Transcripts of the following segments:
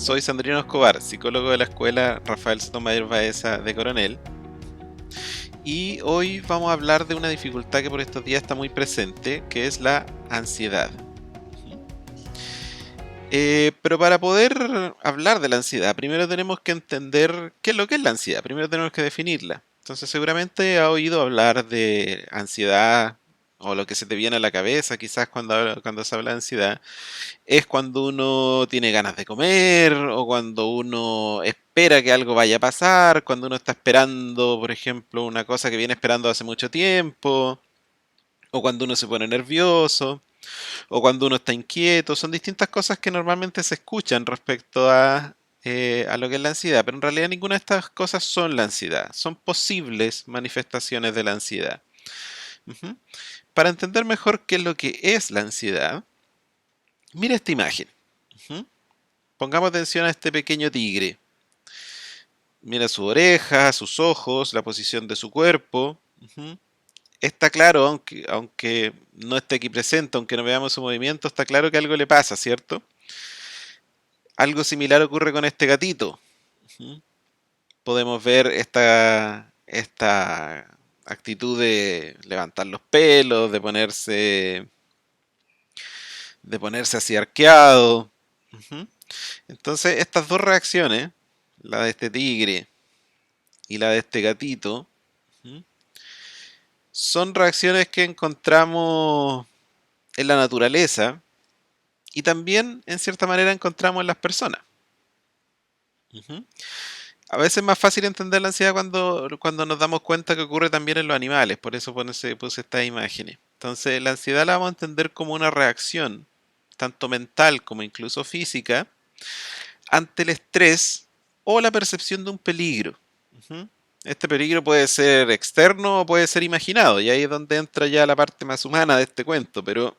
Soy Sandrino Escobar, psicólogo de la escuela Rafael Sotomayor Baeza de Coronel, y hoy vamos a hablar de una dificultad que por estos días está muy presente, que es la ansiedad. Pero para poder hablar de la ansiedad, primero tenemos que entender qué es lo que es la ansiedad, primero tenemos que definirla. Entonces seguramente ha oído hablar de ansiedad o lo que se te viene a la cabeza quizás cuando se habla de ansiedad es cuando uno tiene ganas de comer o cuando uno espera que algo vaya a pasar, cuando uno está esperando, por ejemplo, una cosa que viene esperando hace mucho tiempo, o cuando uno se pone nervioso, o cuando uno está inquieto. Son distintas cosas que normalmente se escuchan respecto a lo que es la ansiedad, pero en realidad ninguna de estas cosas son la ansiedad, son posibles manifestaciones de la ansiedad. Ujú. Para entender mejor qué es lo que es la ansiedad, mira esta imagen. Ujú. Pongamos atención a este pequeño tigre. Mira su oreja, sus ojos, la posición de su cuerpo. Ujú. Está claro, aunque no esté aquí presente, aunque no veamos su movimiento, está claro que algo le pasa, ¿cierto? Algo similar ocurre con este gatito. Ujú. Podemos ver esta actitud de levantar los pelos, de ponerse así arqueado. Ujú. Entonces, estas dos reacciones, la de este tigre y la de este gatito, ¿mm? Son reacciones que encontramos en la naturaleza y también, en cierta manera, encontramos en las personas. Ujú. A veces es más fácil entender la ansiedad cuando nos damos cuenta que ocurre también en los animales, por eso puse estas imágenes. Entonces, la ansiedad la vamos a entender como una reacción, tanto mental como incluso física, ante el estrés o la percepción de un peligro. Ujú. Este peligro puede ser externo o puede ser imaginado, y ahí es donde entra ya la parte más humana de este cuento, pero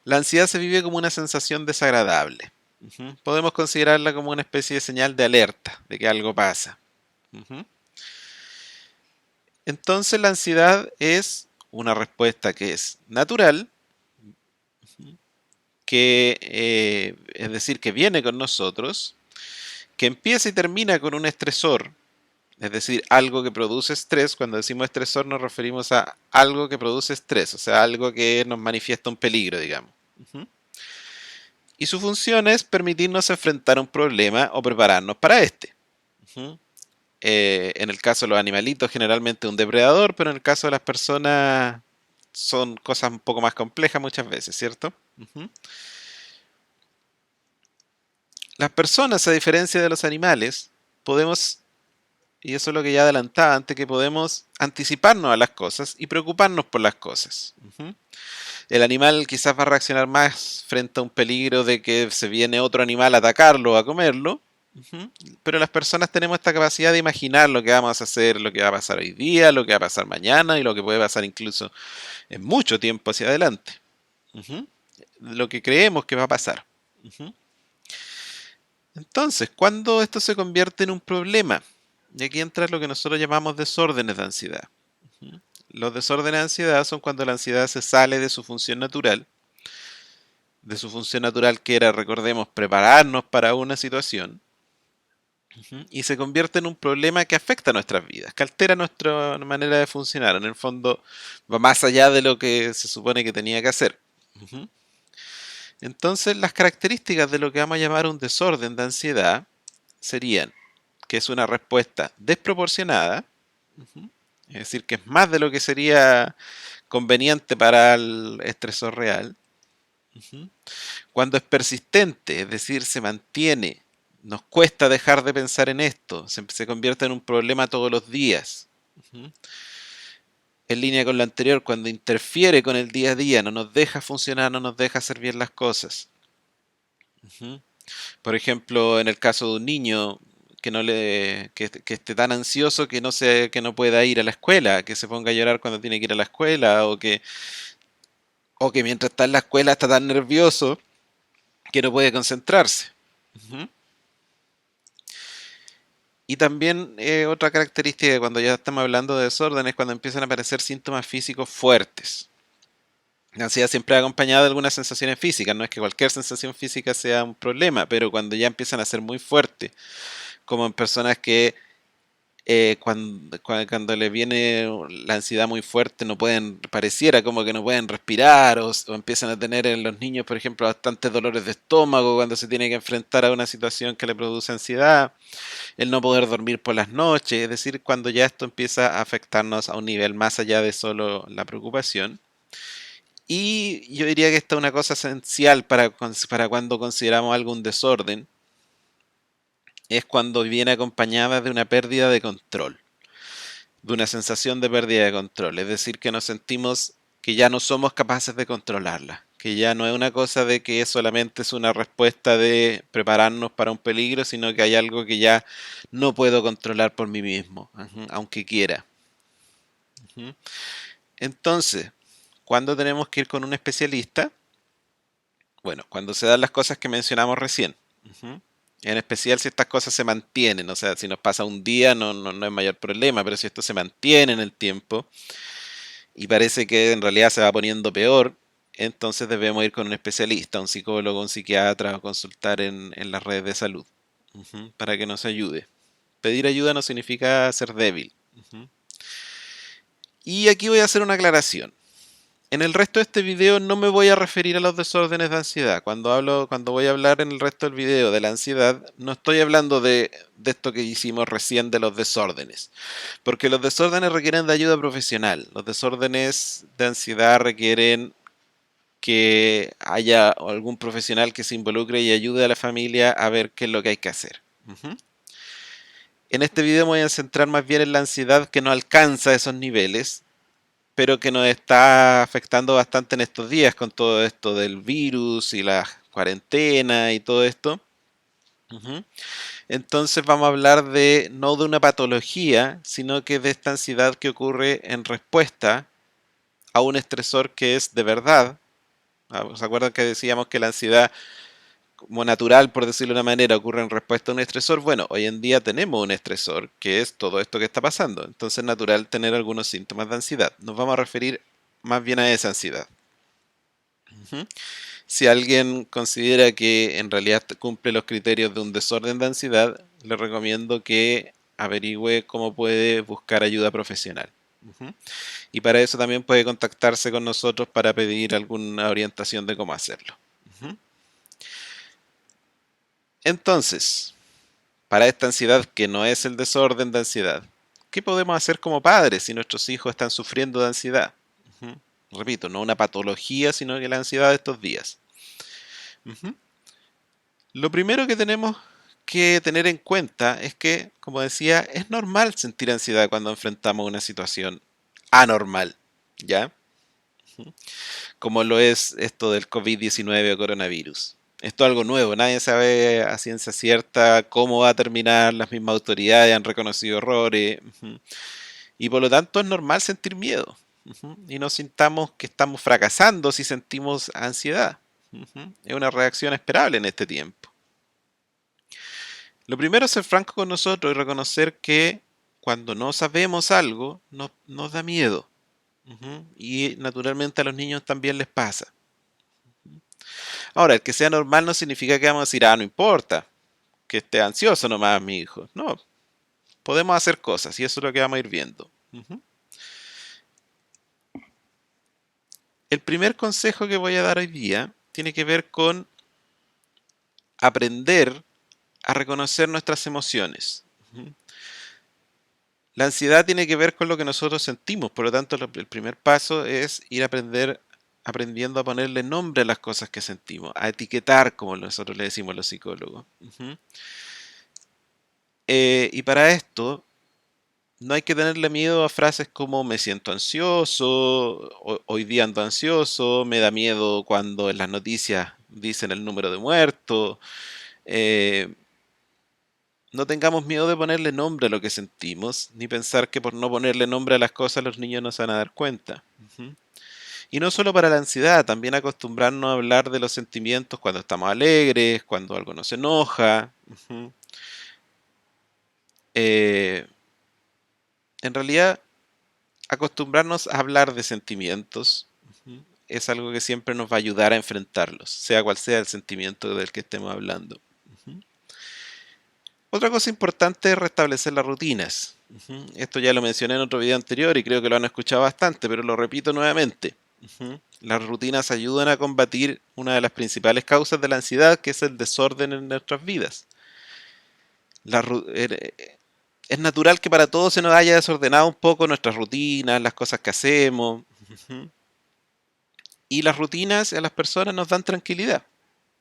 la ansiedad se vive como una sensación desagradable. Ujú. Podemos considerarla como una especie de señal de alerta, de que algo pasa. Ujú. Entonces la ansiedad es una respuesta que es natural, es decir, que viene con nosotros, que empieza y termina con un estresor, es decir, algo que produce estrés. Cuando decimos estresor nos referimos a algo que produce estrés, o sea, algo que nos manifiesta un peligro, digamos. Ujú. Y su función es permitirnos enfrentar un problema o prepararnos para este. Ujú. En el caso de los animalitos, generalmente un depredador, pero en el caso de las personas son cosas un poco más complejas muchas veces, ¿cierto? Ujú. Las personas, a diferencia de los animales, podemos, y eso es lo que ya adelantaba antes, que podemos anticiparnos a las cosas y preocuparnos por las cosas. Ujú. El animal quizás va a reaccionar más frente a un peligro de que se viene otro animal a atacarlo o a comerlo. Ujú. Pero las personas tenemos esta capacidad de imaginar lo que vamos a hacer, lo que va a pasar hoy día, lo que va a pasar mañana y lo que puede pasar incluso en mucho tiempo hacia adelante. Ujú. Lo que creemos que va a pasar. Ujú. Entonces, ¿cuándo esto se convierte en un problema? Y aquí entra lo que nosotros llamamos desórdenes de ansiedad. Ujú. Los desórdenes de ansiedad son cuando la ansiedad se sale de su función natural que era, recordemos, prepararnos para una situación, ujú, y se convierte en un problema que afecta nuestras vidas, que altera nuestra manera de funcionar. En el fondo va más allá de lo que se supone que tenía que hacer. Ujú. Entonces, las características de lo que vamos a llamar un desorden de ansiedad serían que es una respuesta desproporcionada, ujú, es decir, que es más de lo que sería conveniente para el estresor real. Ujú. Cuando es persistente, es decir, se mantiene, nos cuesta dejar de pensar en esto, se convierte en un problema todos los días. Ujú. En línea con lo anterior, cuando interfiere con el día a día, no nos deja funcionar, no nos deja hacer bien las cosas. Ujú. Por ejemplo, en el caso de un niño que esté tan ansioso que no pueda ir a la escuela, que se ponga a llorar cuando tiene que ir a la escuela, o que mientras está en la escuela está tan nervioso que no puede concentrarse. Ujú. Y también otra característica cuando ya estamos hablando de desorden es cuando empiezan a aparecer síntomas físicos fuertes. La ansiedad siempre va acompañada de algunas sensaciones físicas, no es que cualquier sensación física sea un problema, pero cuando ya empiezan a ser muy fuertes, como en personas que cuando le viene la ansiedad muy fuerte, no pueden, pareciera como que no pueden respirar, o empiezan a tener en los niños, por ejemplo, bastantes dolores de estómago cuando se tiene que enfrentar a una situación que le produce ansiedad, el no poder dormir por las noches, es decir, cuando ya esto empieza a afectarnos a un nivel más allá de solo la preocupación. Y yo diría que esta es una cosa esencial para cuando consideramos algún desorden, es cuando viene acompañada de una pérdida de control, de una sensación de pérdida de control, es decir, que nos sentimos que ya no somos capaces de controlarla, que ya no es una cosa de que solamente es una respuesta de prepararnos para un peligro, sino que hay algo que ya no puedo controlar por mí mismo, aunque quiera. Entonces, ¿cuándo tenemos que ir con un especialista? Bueno, cuando se dan las cosas que mencionamos recién. Ujú. En especial si estas cosas se mantienen, o sea, si nos pasa un día no es mayor problema, pero si esto se mantiene en el tiempo y parece que en realidad se va poniendo peor, entonces debemos ir con un especialista, un psicólogo, un psiquiatra o consultar en las redes de salud, para que nos ayude. Pedir ayuda no significa ser débil. Ujú. Y aquí voy a hacer una aclaración. En el resto de este video no me voy a referir a los desórdenes de ansiedad. Cuando voy a hablar en el resto del video de la ansiedad, no estoy hablando de esto que hicimos recién de los desórdenes. Porque los desórdenes requieren de ayuda profesional. Los desórdenes de ansiedad requieren que haya algún profesional que se involucre y ayude a la familia a ver qué es lo que hay que hacer. Ujú. En este video me voy a centrar más bien en la ansiedad que no alcanza esos niveles, pero que nos está afectando bastante en estos días con todo esto del virus y la cuarentena y todo esto. Ujú. Entonces vamos a hablar de no de una patología, sino que de esta ansiedad que ocurre en respuesta a un estresor que es de verdad. ¿Se acuerdan que decíamos que la ansiedad como natural, por decirlo de una manera, ocurre en respuesta a un estresor? Bueno, hoy en día tenemos un estresor que es todo esto que está pasando. Entonces es natural tener algunos síntomas de ansiedad. Nos vamos a referir más bien a esa ansiedad. Ujú. Si alguien considera que en realidad cumple los criterios de un desorden de ansiedad, le recomiendo que averigüe cómo puede buscar ayuda profesional. Ujú. Y para eso también puede contactarse con nosotros para pedir alguna orientación de cómo hacerlo. Ujú. Entonces, para esta ansiedad que no es el desorden de ansiedad, ¿qué podemos hacer como padres si nuestros hijos están sufriendo de ansiedad? Ujú. Repito, no una patología, sino que la ansiedad de estos días. Ujú. Lo primero que tenemos que tener en cuenta es que, como decía, es normal sentir ansiedad cuando enfrentamos una situación anormal, ¿ya? Como lo es esto del COVID-19 o coronavirus. Esto es algo nuevo, nadie sabe a ciencia cierta cómo va a terminar, las mismas autoridades han reconocido errores, y por lo tanto es normal sentir miedo. Y no sintamos que estamos fracasando si sentimos ansiedad. Es una reacción esperable en este tiempo. Lo primero es ser franco con nosotros y reconocer que cuando no sabemos algo nos da miedo. Y naturalmente a los niños también les pasa. Ahora, el que sea normal no significa que vamos a decir, no importa, que esté ansioso nomás mi hijo. No, podemos hacer cosas y eso es lo que vamos a ir viendo. El primer consejo que voy a dar hoy día tiene que ver con aprender a reconocer nuestras emociones. La ansiedad tiene que ver con lo que nosotros sentimos, por lo tanto el primer paso es ir aprendiendo a ponerle nombre a las cosas que sentimos, a etiquetar, como nosotros le decimos los psicólogos. Y para esto no hay que tenerle miedo a frases como me siento ansioso, hoy día ando ansioso, me da miedo cuando en las noticias dicen el número de muertos. eh, no tengamos miedo de ponerle nombre a lo que sentimos, ni pensar que por no ponerle nombre a las cosas los niños no se van a dar cuenta. Ujú. Y no solo para la ansiedad, también acostumbrarnos a hablar de los sentimientos cuando estamos alegres, cuando algo nos enoja. Ujú. Eh, en realidad, acostumbrarnos a hablar de sentimientos, ujú, es algo que siempre nos va a ayudar a enfrentarlos, sea cual sea el sentimiento del que estemos hablando. Ujú. Otra cosa importante es restablecer las rutinas. Ujú. Esto ya lo mencioné en otro video anterior y creo que lo han escuchado bastante, pero lo repito nuevamente. Ujú. Las rutinas ayudan a combatir una de las principales causas de la ansiedad, que es el desorden en nuestras vidas. La ru- er- es natural que para todos se nos haya desordenado un poco nuestras rutinas, las cosas que hacemos. Ujú. Y las rutinas a las personas nos dan tranquilidad,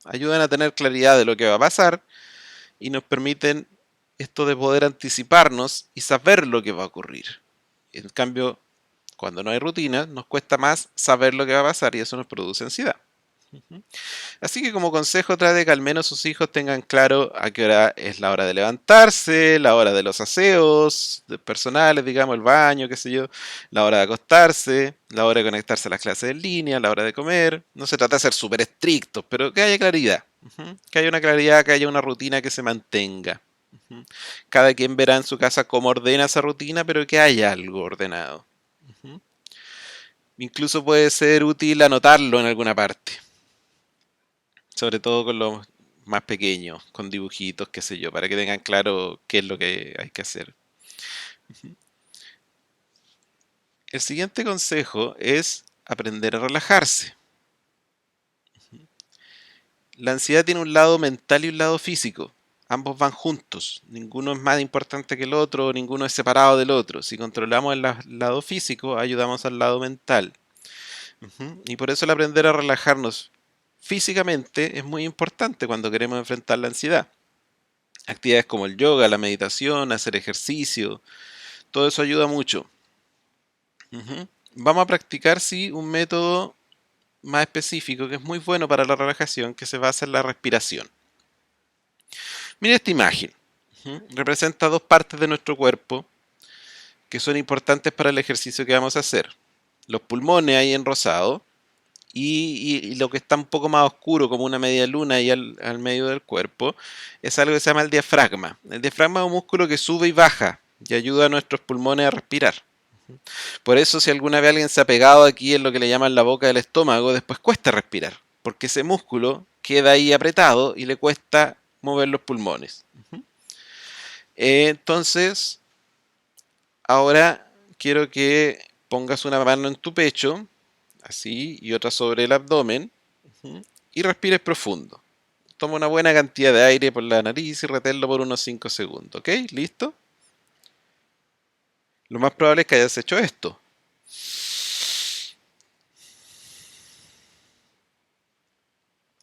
ayudan a tener claridad de lo que va a pasar y nos permiten esto de poder anticiparnos y saber lo que va a ocurrir. En cambio, cuando no hay rutina, nos cuesta más saber lo que va a pasar y eso nos produce ansiedad. Así que como consejo trate que al menos sus hijos tengan claro a qué hora es la hora de levantarse, la hora de los aseos personales, digamos, el baño, qué sé yo, la hora de acostarse, la hora de conectarse a las clases en línea, la hora de comer. No se trata de ser súper estrictos, pero que haya claridad. Que haya una claridad, que haya una rutina que se mantenga. Cada quien verá en su casa cómo ordena esa rutina, pero que haya algo ordenado. Incluso puede ser útil anotarlo en alguna parte. Sobre todo con los más pequeños, con dibujitos, qué sé yo, para que tengan claro qué es lo que hay que hacer. El siguiente consejo es aprender a relajarse. La ansiedad tiene un lado mental y un lado físico. Ambos van juntos. Ninguno es más importante que el otro, ninguno es separado del otro. Si controlamos el lado físico, ayudamos al lado mental. Y por eso el aprender a relajarnos físicamente es muy importante cuando queremos enfrentar la ansiedad. Actividades como el yoga, la meditación, hacer ejercicio, todo eso ayuda mucho. Ujú. Vamos a practicar, sí, un método más específico que es muy bueno para la relajación, que se basa en la respiración. Mira esta imagen. Ujú. Representa dos partes de nuestro cuerpo que son importantes para el ejercicio que vamos a hacer. Los pulmones ahí en rosado y lo que está un poco más oscuro, como una media luna ahí al medio del cuerpo, es algo que se llama el diafragma. El diafragma es un músculo que sube y baja y ayuda a nuestros pulmones a respirar. Por eso si alguna vez alguien se ha pegado aquí en lo que le llaman la boca del estómago, después cuesta respirar, porque ese músculo queda ahí apretado y le cuesta mover los pulmones. Entonces, ahora quiero que pongas una mano en tu pecho, así, y otra sobre el abdomen, y respires profundo. Toma una buena cantidad de aire por la nariz y reténlo por unos 5 segundos, ¿ok? ¿Listo? Lo más probable es que hayas hecho esto.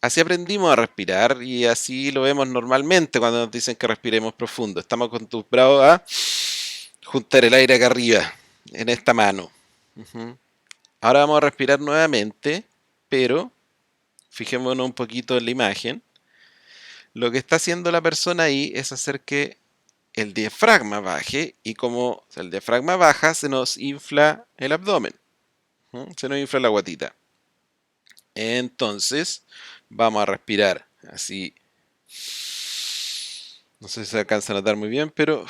Así aprendimos a respirar y así lo vemos normalmente cuando nos dicen que respiremos profundo. Estamos acostumbrados a juntar el aire acá arriba, en esta mano. Ujú. Ahora vamos a respirar nuevamente, pero fijémonos un poquito en la imagen. Lo que está haciendo la persona ahí es hacer que el diafragma baje y como el diafragma baja, se nos infla el abdomen. Se nos infla la guatita. Entonces, vamos a respirar así. No sé si se alcanza a notar muy bien, pero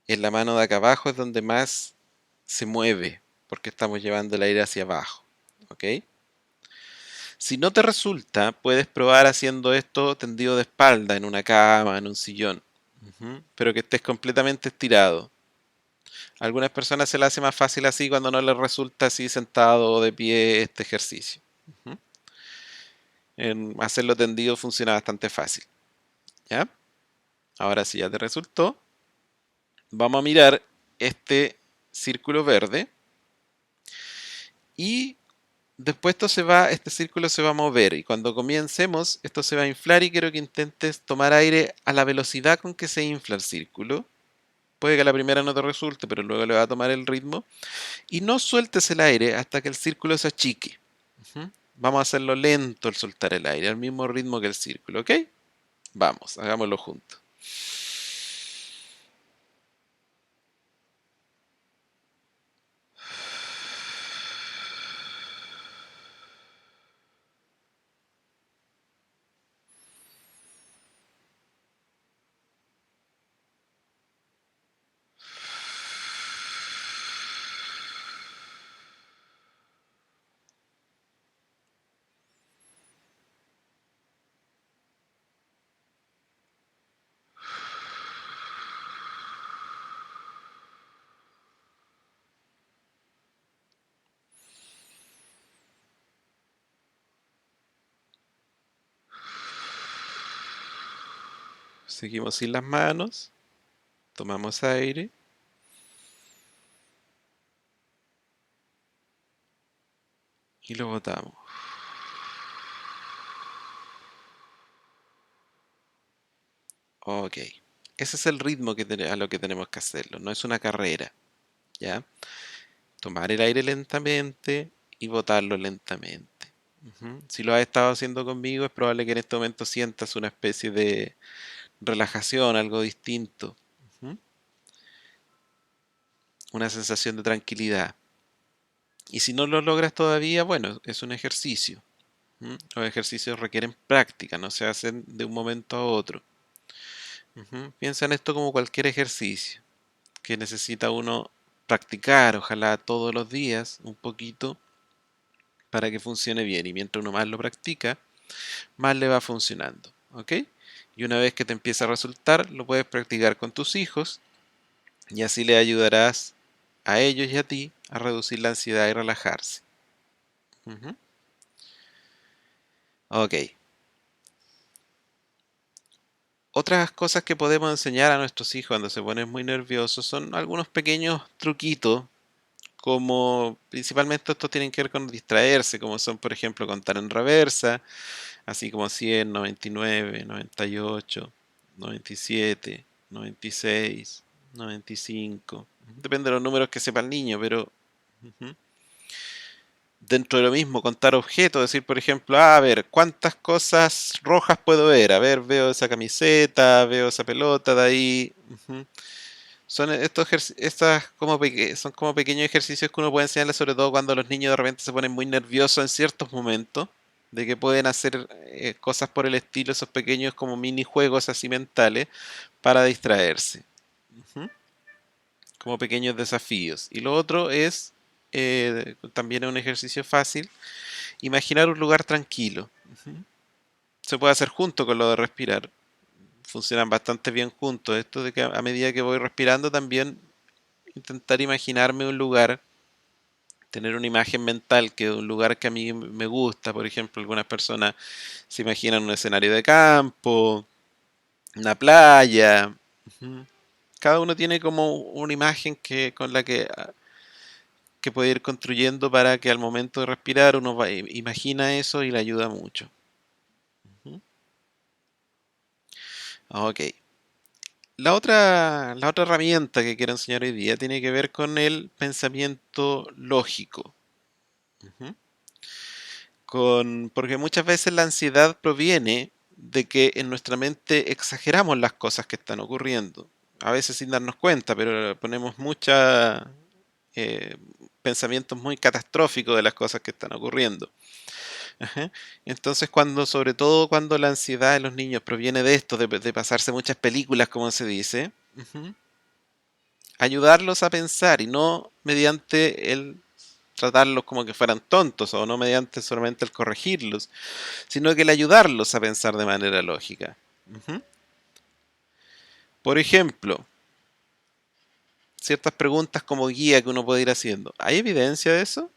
en la mano de acá abajo es donde más se mueve, porque estamos llevando el aire hacia abajo. ¿Ok? Si no te resulta, puedes probar haciendo esto tendido de espalda en una cama, en un sillón, pero que estés completamente estirado. A algunas personas se les hace más fácil así cuando no les resulta así sentado o de pie este ejercicio. Ujú. En hacerlo tendido funciona bastante fácil. ¿Ya? Ahora sí ya te resultó. Vamos a mirar este círculo verde y después este círculo se va a mover y cuando comencemos esto se va a inflar y quiero que intentes tomar aire a la velocidad con que se infla el círculo. Puede que a la primera no te resulte, pero luego le va a tomar el ritmo. Y no sueltes el aire hasta que el círculo se achique. Ujú. Vamos a hacerlo lento al soltar el aire, al mismo ritmo que el círculo, ¿ok? Vamos, hagámoslo juntos. Seguimos sin las manos, tomamos aire y lo botamos. Ok. Ese es el ritmo a lo que tenemos que hacerlo. No es una carrera, ¿ya? Tomar el aire lentamente y botarlo lentamente. Ujú. Si lo has estado haciendo conmigo, es probable que en este momento sientas una especie de relajación, algo distinto. Ujú. Una sensación de tranquilidad. Y si no lo logras todavía, bueno, es un ejercicio. ¿Mm? Los ejercicios requieren práctica, no se hacen de un momento a otro. Ujú. Piensa en esto como cualquier ejercicio, que necesita uno practicar, ojalá todos los días, un poquito, para que funcione bien. Y mientras uno más lo practica, más le va funcionando. ¿Ok? Y una vez que te empieza a resultar, lo puedes practicar con tus hijos y así le ayudarás a ellos y a ti a reducir la ansiedad y relajarse. Ujú. Ok. Otras cosas que podemos enseñar a nuestros hijos cuando se ponen muy nerviosos son algunos pequeños truquitos, como principalmente estos tienen que ver con distraerse, como son por ejemplo contar en reversa, así como 100, 99, 98, 97, 96, 95. Depende de los números que sepa el niño, pero ujú. Dentro de lo mismo, contar objetos, decir, por ejemplo, a ver, ¿cuántas cosas rojas puedo ver? A ver, veo esa camiseta, veo esa pelota de ahí. Ujú. Son son como pequeños ejercicios que uno puede enseñarles, sobre todo cuando los niños de repente se ponen muy nerviosos en ciertos momentos, de que pueden hacer cosas por el estilo, esos pequeños como minijuegos así mentales para distraerse. Ujú. Como pequeños desafíos. Y lo otro es, también es un ejercicio fácil, imaginar un lugar tranquilo. Ujú. Se puede hacer junto con lo de respirar. Funcionan bastante bien juntos. Esto de que a medida que voy respirando también intentar imaginarme un lugar, tener una imagen mental que un lugar que a mí me gusta. Por ejemplo, algunas personas se imaginan un escenario de campo, una playa. Ujú. Cada uno tiene como una imagen con la que puede ir construyendo para que al momento de respirar uno imagina eso y le ayuda mucho. Ujú. Ok. La otra herramienta que quiero enseñar hoy día tiene que ver con el pensamiento lógico. Ujú. Porque muchas veces la ansiedad proviene de que en nuestra mente exageramos las cosas que están ocurriendo. A veces sin darnos cuenta, pero ponemos muchos pensamientos muy catastróficos de las cosas que están ocurriendo. Ajá. Entonces, sobre todo cuando la ansiedad en los niños proviene de esto, de pasarse muchas películas, como se dice, ujú, ayudarlos a pensar y no mediante el tratarlos como que fueran tontos o no mediante solamente el corregirlos, sino que el ayudarlos a pensar de manera lógica. Ujú. Por ejemplo, ciertas preguntas como guía que uno puede ir haciendo. ¿Hay evidencia de eso?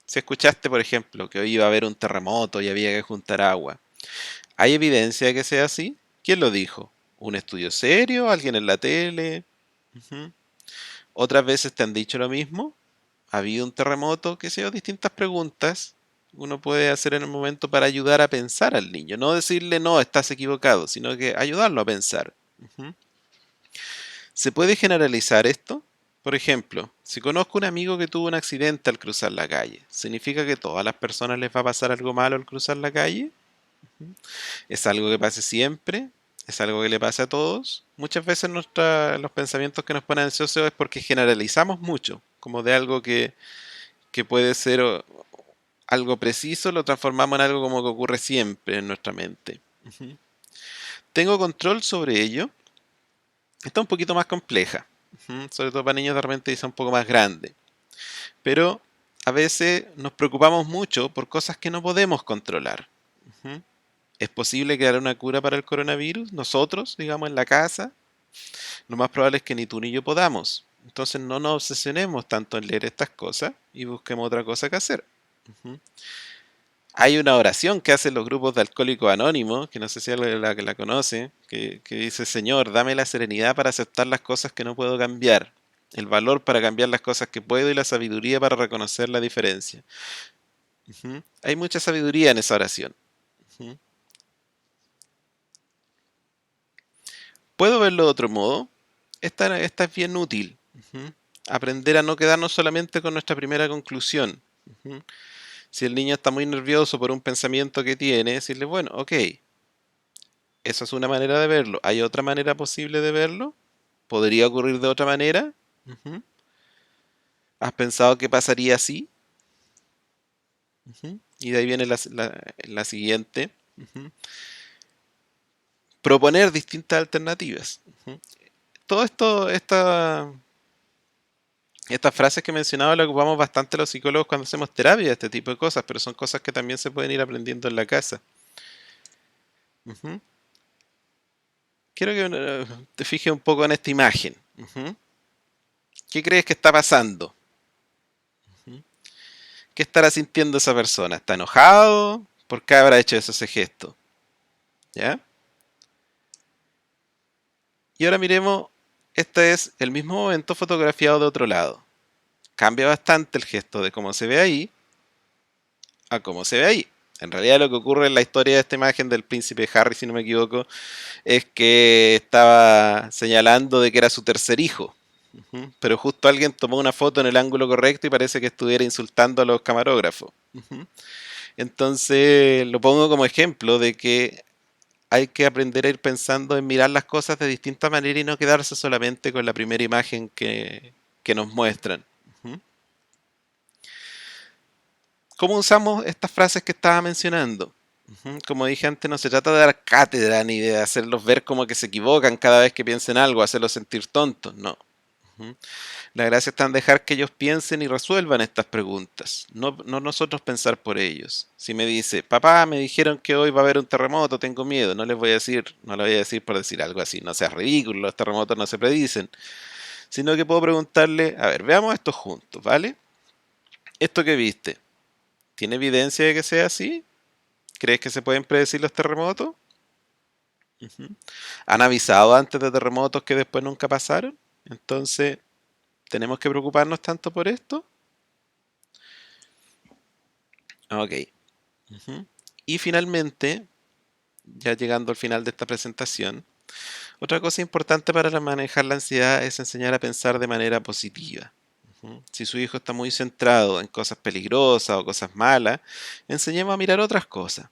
Si escuchaste, por ejemplo, que hoy iba a haber un terremoto y había que juntar agua, ¿hay evidencia de que sea así? ¿Quién lo dijo? ¿Un estudio serio? ¿Alguien en la tele? Ujú. ¿Otras veces te han dicho lo mismo? ¿Ha habido un terremoto? ¿Qué sé yo? Distintas preguntas uno puede hacer en el momento para ayudar a pensar al niño. No decirle no, estás equivocado, sino que ayudarlo a pensar. Ujú. ¿Se puede generalizar esto? Por ejemplo, si conozco un amigo que tuvo un accidente al cruzar la calle, ¿significa que a todas las personas les va a pasar algo malo al cruzar la calle? ¿Es algo que pase siempre? ¿Es algo que le pasa a todos? Muchas veces los pensamientos que nos ponen ansiosos es porque generalizamos mucho, como de algo que puede ser algo preciso, lo transformamos en algo como que ocurre siempre en nuestra mente. Ujú. ¿Tengo control sobre ello? Está un poquito más compleja, ujú, sobre todo para niños de repente quizá un poco más grandes, pero a veces nos preocupamos mucho por cosas que no podemos controlar. Ujú. ¿Es posible crear una cura para el coronavirus? Nosotros, digamos, en la casa, lo más probable es que ni tú ni yo podamos. Entonces no nos obsesionemos tanto en leer estas cosas y busquemos otra cosa que hacer. Ujú. Hay una oración que hacen los grupos de Alcohólicos Anónimos, que no sé si la conoce, que dice: Señor, dame la serenidad para aceptar las cosas que no puedo cambiar, el valor para cambiar las cosas que puedo y la sabiduría para reconocer la diferencia. Ujú. Hay mucha sabiduría en esa oración. Ujú. ¿Puedo verlo de otro modo? Esta es bien útil. Ujú. Aprender a no quedarnos solamente con nuestra primera conclusión. Ujú. Si el niño está muy nervioso por un pensamiento que tiene, decirle: bueno, ok, esa es una manera de verlo. ¿Hay otra manera posible de verlo? ¿Podría ocurrir de otra manera? Ujú. ¿Has pensado qué pasaría así? Ujú. Y de ahí viene la siguiente. Ujú. Proponer distintas alternativas. Ujú. Todo esto, estas frases que mencionaba las ocupamos bastante los psicólogos cuando hacemos terapia, este tipo de cosas, pero son cosas que también se pueden ir aprendiendo en la casa. Ujú. Quiero que te fijes un poco en esta imagen. Ujú. ¿Qué crees que está pasando? Ujú. ¿Qué estará sintiendo esa persona? ¿Está enojado? ¿Por qué habrá hecho ese gesto? ¿Ya? Y ahora miremos, este es el mismo momento fotografiado de otro lado. Cambia bastante el gesto de cómo se ve ahí a cómo se ve ahí. En realidad lo que ocurre en la historia de esta imagen del príncipe Harry, si no me equivoco, es que estaba señalando de que era su tercer hijo. Ujú. Pero justo alguien tomó una foto en el ángulo correcto y parece que estuviera insultando a los camarógrafos. Ujú. Entonces lo pongo como ejemplo de que hay que aprender a ir pensando en mirar las cosas de distinta manera y no quedarse solamente con la primera imagen que nos muestran. Ujú. ¿Cómo usamos estas frases que estaba mencionando? Ujú. Como dije antes, no se trata de dar cátedra ni de hacerlos ver como que se equivocan cada vez que piensen algo, hacerlos sentir tontos, no. Ujú. La gracia está en dejar que ellos piensen y resuelvan estas preguntas, no nosotros pensar por ellos. Si me dice: papá, me dijeron que hoy va a haber un terremoto, tengo miedo, no les voy a decir, no le voy a decir por decir algo así, no seas ridículo, los terremotos no se predicen, sino que puedo preguntarle: a ver, veamos esto juntos, ¿vale? ¿Esto que viste, tiene evidencia de que sea así? ¿Crees que se pueden predecir los terremotos? Ujú. ¿Han avisado antes de terremotos que después nunca pasaron? Entonces, ¿tenemos que preocuparnos tanto por esto? Ok. Ujú. Y finalmente, ya llegando al final de esta presentación, otra cosa importante para manejar la ansiedad es enseñar a pensar de manera positiva. Ujú. Si su hijo está muy centrado en cosas peligrosas o cosas malas, enseñemos a mirar otras cosas.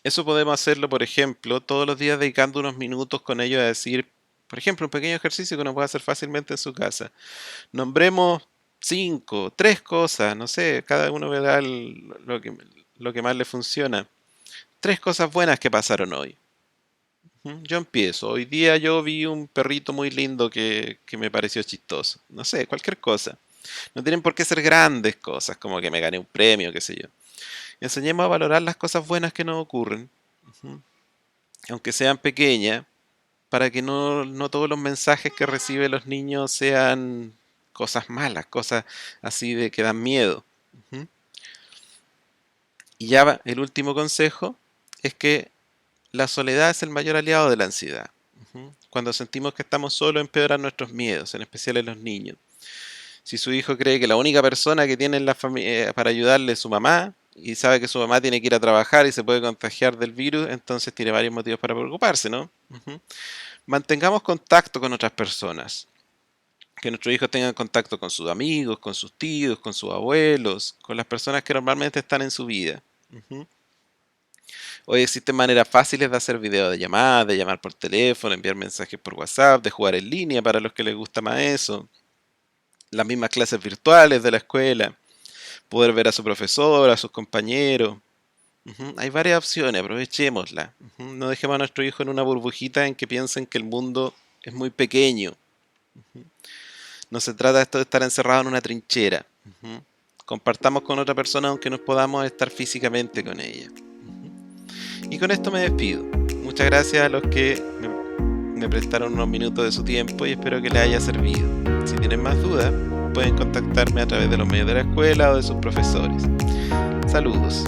Eso podemos hacerlo, por ejemplo, todos los días dedicando unos minutos con ellos a decir, por ejemplo, un pequeño ejercicio que uno puede hacer fácilmente en su casa. Nombremos cinco, tres cosas, no sé, cada uno verá lo que más le funciona. Tres cosas buenas que pasaron hoy. Ujú. Yo empiezo. Hoy día yo vi un perrito muy lindo que me pareció chistoso. No sé, cualquier cosa. No tienen por qué ser grandes cosas, como que me gané un premio, qué sé yo. Enseñemos a valorar las cosas buenas que nos ocurren, ujú, aunque sean pequeñas, para que no todos los mensajes que reciben los niños sean cosas malas, cosas así de que dan miedo. Ujú. Y ya el último consejo es que la soledad es el mayor aliado de la ansiedad. Ujú. Cuando sentimos que estamos solos empeoran nuestros miedos, en especial en los niños. Si su hijo cree que la única persona que tiene en la familia para ayudarle es su mamá y sabe que su mamá tiene que ir a trabajar y se puede contagiar del virus, entonces tiene varios motivos para preocuparse, ¿no? Ujú. Mantengamos contacto con otras personas. Que nuestros hijos tengan contacto con sus amigos, con sus tíos, con sus abuelos, con las personas que normalmente están en su vida. Ujú. Hoy existen maneras fáciles de hacer videollamadas, de llamar por teléfono, enviar mensajes por WhatsApp, de jugar en línea para los que les gusta más eso. Las mismas clases virtuales de la escuela, poder ver a su profesor, a sus compañeros. Ujú. Hay varias opciones, aprovechémoslas. Ujú. No dejemos a nuestro hijo en una burbujita en que piensen que el mundo es muy pequeño. No se trata de esto de estar encerrado en una trinchera. Ujú. Compartamos con otra persona aunque no podamos estar físicamente con ella. Y con esto me despido. Muchas gracias a los que me prestaron unos minutos de su tiempo y espero que les haya servido. Si tienen más dudas, pueden contactarme a través de los medios de la escuela o de sus profesores. Saludos.